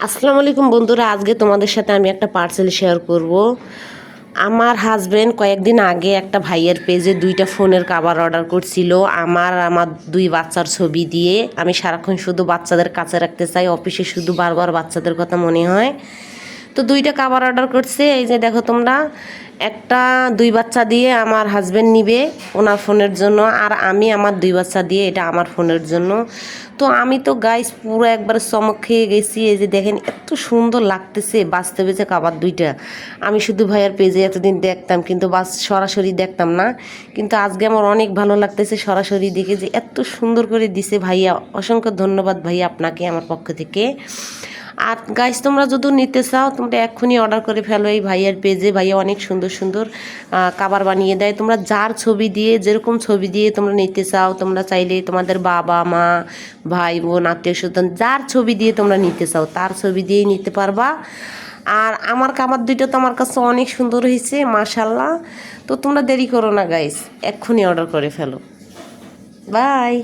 আসসালামু আলাইকুম বন্ধুরা, আজকে তোমাদের সাথে আমি একটা পার্সেল শেয়ার করব। আমার হাজবেন্ড কয়েকদিন আগে একটা ভাইয়ের পেজে 2টা ফোনের কভার অর্ডার করছিল আমার 2 বাচ্চার ছবি দিয়ে। আমি সারাক্ষণ শুধু বাচ্চাদের কাছে রাখতে চাই, অফিসে শুধু বারবার বাচ্চাদের কথা মনে হয়। তো 2টা কভার অর্ডার করছে। এই যে দেখো তোমরা, একটা 2 বাচ্চা দিয়ে আমার হাজবেন্ড নিবে ওনার ফোনের জন্য, আর আমি আমার 2 বাচ্চা দিয়ে এটা আমার ফোনের জন্য। তো আমি তো গাইস পুরো একবার চমক খেয়ে গেছি। এই যে দেখেন এত সুন্দর লাগতেছে বাস্তবে যে কভার 2টা। আমি শুধু ভাইয়ার পেজে এতদিন দেখতাম, কিন্তু সরাসরি দেখতাম না, কিন্তু আজকে আমার অনেক ভালো লাগতেছে সরাসরি দেখে যে এত সুন্দর করে দিছে ভাইয়া। অসংখ্য ধন্যবাদ ভাইয়া আপনাকে আমার পক্ষ থেকে। আর গাইস, তোমরা যদি নিতে চাও তোমরা এক্ষুনি অর্ডার করে ফেলো এই ভাইয়ার পেজে। ভাইয়া অনেক সুন্দর সুন্দর কভার বানিয়ে দেয়। তোমরা যার ছবি দিয়ে, যেরকম ছবি দিয়ে তোমরা নিতে চাও, তোমরা চাইলে তোমাদের বাবা মা ভাই বোন আত্মীয় স্বজন যার ছবি দিয়ে তোমরা নিতে চাও তার ছবি দিয়েই নিতে পারবা। আর আমার কভার 2টা তো আমার কাছে অনেক সুন্দর হয়েছে মাশাল্লাহ। তো তোমরা দেরি করো না গাইস, এক্ষুনি অর্ডার করে ফেলো। বাই।